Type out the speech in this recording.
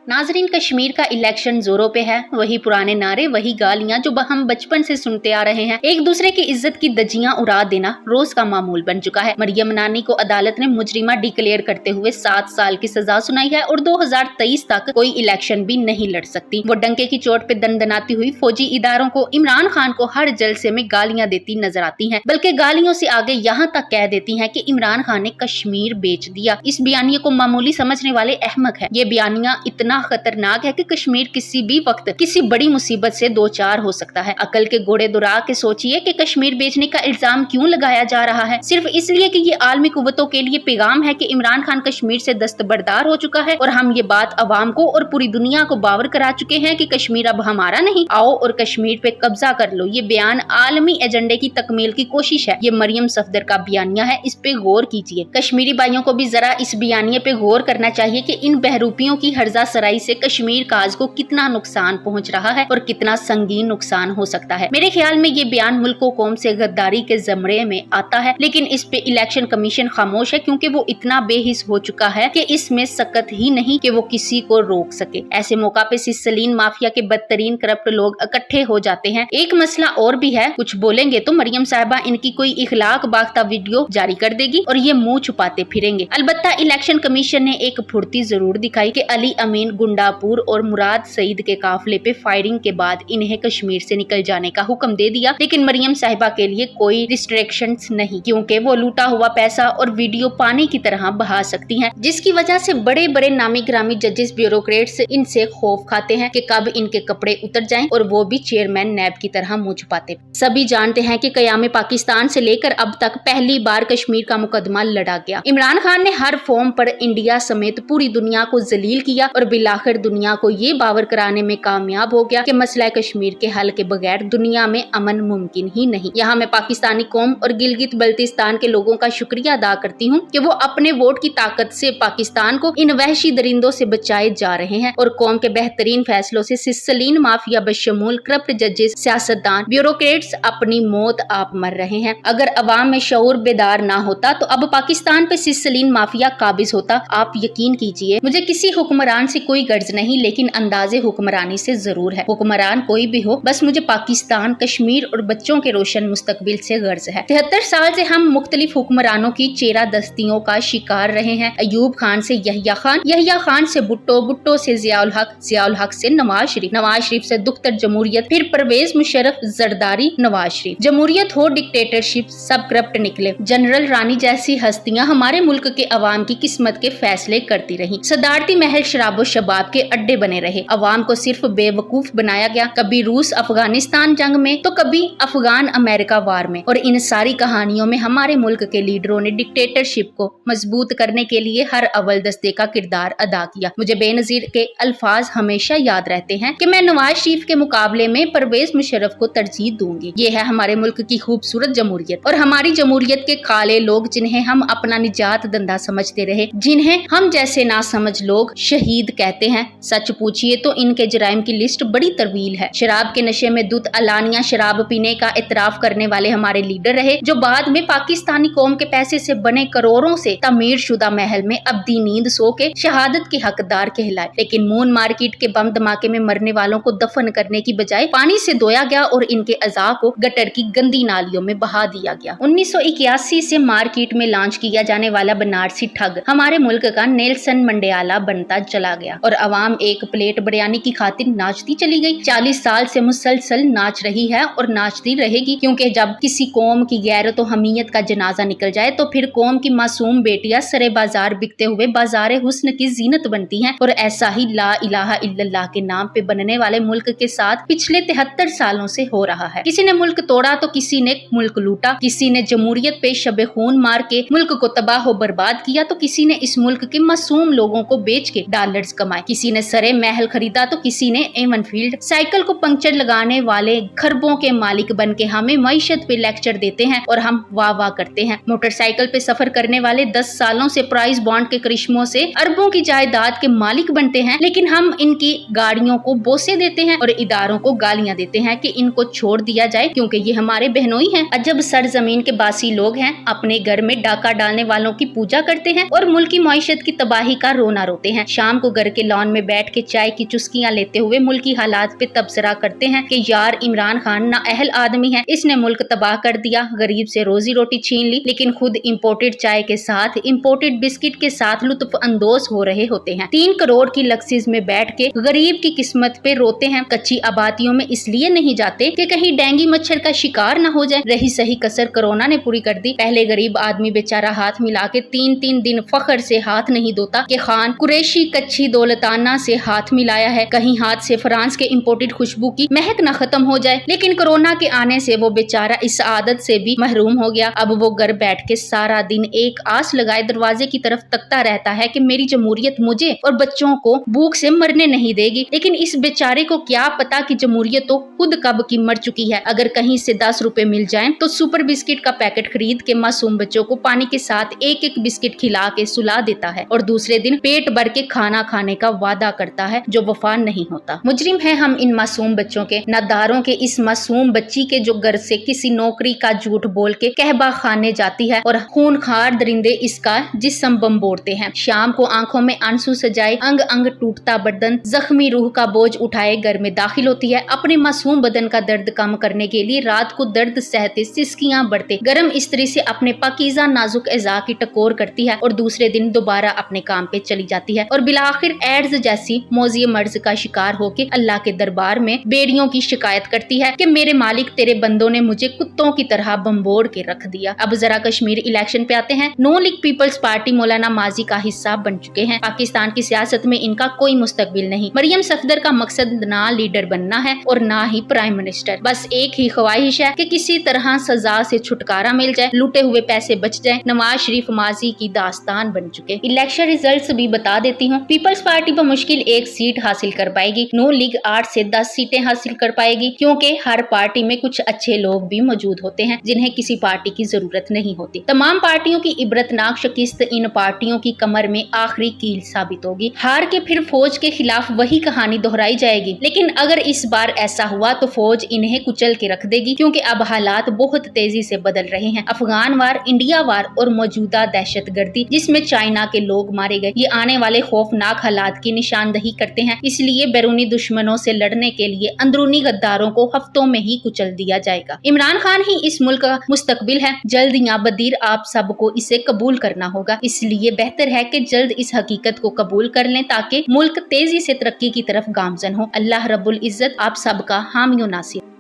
नाजरीन, कश्मीर का इलेक्शन जोरों पे है। वही पुराने नारे, वही गालियां जो हम बचपन से सुनते आ रहे हैं। एक दूसरे की इज्जत की दजियां उड़ा देना रोज का मामूल बन चुका है। मरियम नानी को अदालत ने मुजरिमा डिक्लेयर करते हुए 7 साल की सजा सुनाई है और 2023 तक कोई इलेक्शन भी नहीं लड़ सकती। वो डंके की चोट पे दंदनाती हुई फौजी इदारों को, इमरान खान को हर जलसे में गालियां देती नजर आती है, बल्कि गालियों से आगे यहाँ तक कह देती है कि इमरान खान ने कश्मीर बेच दिया। इस बयानिए को मामूली समझने वाले अहमक है। ये बयानिया इतना खतरनाक है कि कश्मीर किसी भी वक्त किसी बड़ी मुसीबत से दो चार हो सकता है। अकल के घोड़े दुरा के सोचिए कि कश्मीर बेचने का इल्जाम क्यों लगाया जा रहा है, सिर्फ इसलिए कि ये आलमी कुव्वतों के लिए पैगाम है कि इमरान खान कश्मीर से दस्तबरदार हो चुका है और हम ये बात अवाम को और पूरी दुनिया को बावर करा चुके हैं कि कश्मीर अब हमारा नहीं, आओ और कश्मीर पे कब्जा कर लो। ये बयान आलमी एजेंडे की तकमील की कोशिश है। ये मरियम सफदर का बयानिया है, इस पे गौर कीजिए। कश्मीरी भाइयों को भी जरा इस बयानिए पे गौर करना चाहिए कि इन बहरूपियों की हर्जा सराई से कश्मीर काज को कितना नुकसान पहुंच रहा है और कितना संगीन नुकसान हो सकता है। मेरे ख्याल में ये बयान मुल्को कौम से गद्दारी के जमरे में आता है, लेकिन इस पे इलेक्शन कमीशन खामोश है क्योंकि वो इतना बेहिस हो चुका है कि इसमें सकत ही नहीं कि वो किसी को रोक सके। ऐसे मौका पे सिसलीन माफिया के बदतरीन करप्ट लोग इकट्ठे हो जाते हैं। एक मसला और भी है, कुछ बोलेंगे तो मरियम साहिबा इनकी कोई इखलाक बाख्ता वीडियो जारी कर देगी और ये मुंह छुपाते फिरेंगे। अलबत्ता इलेक्शन कमीशन ने एक फुर्ती जरूर दिखाई कि अली अमीन गुंडापुर और मुराद सईद के काफिले पे फायरिंग के बाद इन्हें कश्मीर से निकल जाने का हुक्म दे दिया, लेकिन मरियम साहिबा के लिए कोई रिस्ट्रिक्शंस नहीं, क्योंकि वो लूटा हुआ पैसा और वीडियो पानी की तरह बहा सकती हैं, जिसकी वजह से बड़े बड़े नामी ग्रामी जजेस, ब्यूरोक्रेट्स इनसे खौफ खाते हैं कि कब इनके कपड़े उतर जाएं और वो भी चेयरमैन नैब की तरह मुंह छुपाते। सभी जानते हैं कि कयाम पाकिस्तान से लेकर अब तक पहली बार कश्मीर का मुकदमा लड़ा गया। इमरान खान ने हर फॉर्म पर इंडिया समेत पूरी दुनिया को जलील किया और बिलाखिर दुनिया को ये बावर कराने में कामयाब हो गया कि मसला कश्मीर के हल के बगैर दुनिया में अमन मुमकिन ही नहीं। यहाँ मैं पाकिस्तानी कौम और गिलगित बल्तिस्तान के लोगों का शुक्रिया अदा करती हूँ कि वो अपने वोट की ताकत से पाकिस्तान को इन वहशी दरिंदों से बचाए जा रहे हैं और कौम के बेहतरीन फैसलों से सिसलीन माफिया बशमूल करप्ट जजेस, सियासतदान, ब्यूरोक्रेट्स अपनी मौत आप मर रहे हैं। अगर अवाम में शऊर बेदार ना होता तो अब पाकिस्तान पे सिसलीन माफिया काबिज होता। आप यकीन कीजिए, मुझे किसी हुक्मरान से कोई गर्ज नहीं, लेकिन अंदाजे हुक्मरानी से जरूर है। हुक्मरान कोई भी हो, बस मुझे पाकिस्तान, कश्मीर और बच्चों के रोशन मुस्तकबिल से गर्ज है। 73 साल से हम मुख्तलिफ हुक्मरानों की चेरा दस्तियों का शिकार रहे हैं। अयूब खान से यहिया खान, यहिया खान से भुट्टो, भुट्टो से जियाउल हक, जियाउल हक से नवाज शरीफ, नवाज शरीफ से दुख्तर जमहूरियत, फिर परवेज मुशर्रफ, जरदारी, नवाज शरीफ। जमहूरियत हो डिक्टेटरशिप, सब करप्ट निकले। जनरल रानी जैसी हस्तियां हमारे मुल्क के अवाम की किस्मत के फैसले करती रही। सदारती महल शराबो शबाब के अड्डे बने रहे। अवाम को सिर्फ बेवकूफ बनाया गया, कभी रूस अफगानिस्तान जंग में तो कभी अफगान अमेरिका वार में। और इन सारी कहानियों में हमारे मुल्क के लीडरों ने डिक्टेटरशिप को मजबूत करने के लिए हर अव्वल दस्ते का किरदार अदा किया। मुझे बेनजीर के अल्फाज हमेशा याद रहते हैं कि मैं नवाज शरीफ के मुकाबले में परवेज मुशर्रफ को तरजीह दूंगी। ये है हमारे मुल्क की खूबसूरत जमहूरियत और हमारी जमहूरियत के काले लोग, जिन्हें हम अपना निजात धंधा समझते रहे, जिन्हें हम जैसे ना समझ लोग शहीद कहते हैं। सच पूछिए तो इनके जराइम की लिस्ट बड़ी तरवील है। शराब के नशे में धुत अलानिया शराब पीने का इतराफ करने वाले हमारे लीडर रहे, जो बाद में पाकिस्तानी कौम के पैसे से बने करोड़ों से तमीर शुदा महल में अब्दी नींद सो के शहादत के हकदार कहलाए। लेकिन मून मार्केट के बम धमाके में मरने वालों को दफन करने की बजाय पानी से धोया गया और इनके अज़ा को गटर की गंदी नालियों में बहा दिया गया। 1981 से मार्केट में लॉन्च किया जाने वाला बनारसी ठग हमारे मुल्क का नेल्सन मंडेला बनता चला गया और अवाम एक प्लेट बिरयानी की खातिर नाचती चली गई। 40 साल से मुसलसल नाच रही है और नाचती रहेगी, क्योंकि जब किसी कौम की गैरत और हमीयत का जनाजा निकल जाए तो फिर कौम की मासूम बेटियां सरे बाजार बिकते हुए बाजार हुस्न की जीनत बनती हैं। और ऐसा ही ला इलाहा इल्लल्लाह के नाम पे बनने वाले मुल्क के साथ पिछले 73 सालों से हो रहा है। किसी ने मुल्क तोड़ा तो किसी ने मुल्क लूटा, किसी ने जमहूरियत पे शबे खून मार के मुल्क को तबाह बर्बाद किया तो किसी ने इस मुल्क के मासूम लोगों को बेच के डॉलर्स कमाए। किसी ने सरे महल खरीदा तो किसी ने एवन फील्ड। साइकिल को पंक्चर लगाने वाले खरबों के मालिक बन के हमें मईशत पे लेक्चर देते हैं और हम वाह वाह करते हैं। मोटरसाइकिल पे सफर करने वाले 10 सालों से प्राइस बॉन्ड के करिश्मों से अरबों की जायदाद के मालिक बनते हैं, लेकिन हम इनकी गाड़ियों को बोसे देते हैं और इदारों को गालियां देते हैं कि इनको छोड़ दिया जाए क्योंकि ये हमारे बहनोई हैं। अजब सरजमीन के बासी लोग हैं, अपने घर में डाका डालने वालों की पूजा करते हैं और मुल्क की मईशत की तबाही का रोना रोते हैं। शाम को घर के लॉन में बैठ के चाय की चुस्कियां लेते हुए मुल्की हालात पे तबसरा करते हैं कि यार इमरान खान नाअहल आदमी है, इसने मुल्क तबाह कर दिया, गरीब से रोजी रोटी छीन ली, लेकिन खुद इम्पोर्टेड चाय के साथ इम्पोर्टेड बिस्किट के साथ लुत्फ अंदोज हो रहे होते हैं। 3 करोड़ की लक्सीज में बैठ के गरीब की किस्मत पे रोते हैं। कच्ची आबादियों में इसलिए नहीं जाते कि कहीं डेंगू मच्छर का शिकार न हो जाए। रही सही कसर कोरोना ने पूरी कर दी। पहले गरीब आदमी बेचारा हाथ मिला के 3-3 दिन फखर से हाथ नहीं धोता कि खान कुरैशी कच्ची दौलताना से हाथ मिलाया है, कहीं हाथ से फ्रांस के इम्पोर्टेड खुशबू की महक न खत्म हो जाए। लेकिन कोरोना के आने से वो बेचारा इस आदत से भी महरूम हो गया। अब वो घर बैठ के सारा दिन एक आस लगाए दरवाजे की तरफ तकता रहता है कि मेरी जमहूरियत मुझे और बच्चों को भूख से मरने नहीं देगी। लेकिन इस बेचारे को क्या पता कि जमहूरियत तो खुद कब की मर चुकी है। अगर कहीं से 10 रुपए मिल जाएं तो सुपर बिस्किट का पैकेट खरीद के मासूम बच्चों को पानी के साथ एक बिस्किट खिला के सुला देता है और दूसरे दिन पेट भर के खाना खाने का वादा करता है जो वफा नहीं होता। मुजरिम है हम इन मासूम बच्चों के, नादारों के। इस मासूम बच्ची के जो घर से किसी नौकरी का झूठ बोल के कहबा खाने जाती है और खूनखार दरिंदे इसका जिस्म बम्बोड़ते हैं। शाम को आंखों में आंसू सजाए, अंग अंग टूटता बदन, जख्मी रूह का बोझ उठाए घर में दाखिल होती है। अपने मासूम बदन का दर्द कम करने के लिए रात को दर्द सहते सिसकियां बढ़ते गर्म इस्त्री से अपने पाकीज़ा नाजुक एज़ा की टकोर करती है और दूसरे दिन दोबारा अपने काम पे चली जाती है और बिलाखिर एड्स जैसी मौजी मर्ज का शिकार होकर अल्लाह के दरबार में बेड़ियों की शिकायत करती है कि मेरे मालिक तेरे बंदों ने मुझे कुत्तों की तरह बम्बोड़ के रख दिया। अब जरा कश्मीर इलेक्शन पे आते हैं। नून लीग पीपल्स पार्टी मौलाना माजी का हिस्सा बन चुके हैं। पाकिस्तान की सियासत में इनका कोई मुस्तकबिल नहीं। मरियम सफदर का मकसद ना लीडर बनना है और ना ही प्राइम मिनिस्टर। बस एक ही ख्वाहिश है कि किसी तरह सजा से छुटकारा मिल जाए, लूटे हुए पैसे बच जाए। नवाज शरीफ माजी की दास्तान बन चुके। इलेक्शन रिजल्ट्स भी बता देती हूँ। पीपल्स पार्टी मुश्किल 1 सीट हासिल कर पाएगी। नून लीग 8 से 10 सीटें हासिल कर पाएगी क्योंकि हर पार्टी में कुछ अच्छे लोग भी मौजूद होते हैं जिन्हें किसी पार्टी की जरूरत नहीं होती। तमाम पार्टियों की इबरतनाक शिकस्त इन पार्टियों की कमर में आखिरी कील साबित होगी। हार के फिर फौज के खिलाफ वही कहानी दोहराई जाएगी। लेकिन अगर इस बार ऐसा हुआ तो फौज इन्हें कुचल के रख देगी क्योंकि अब हालात बहुत तेजी से बदल रहे हैं। अफगान वार, इंडिया वार और मौजूदा दहशतगर्दी जिसमें चाइना के लोग मारे गए, ये आने वाले खौफनाक हालात की निशानदही करते हैं। इसलिए बैरूनी दुश्मनों से लड़ने के लिए अंदरूनी गद्दारों को हफ्तों में ही कुचल दिया जाएगा। इमरान खान ही इस मुल्क का मुस्तकबिल है। जल्द या बदीर आप सबको इसे कबूल करना होगा। इसलिए बेहतर है कि जल्द इस हकीकत को कबूल कर लें ताकि मुल्क तेजी से तरक्की की तरफ गामजन हो। अल्लाह रब्बुल इज्जत आप सबका हामी व नासिर।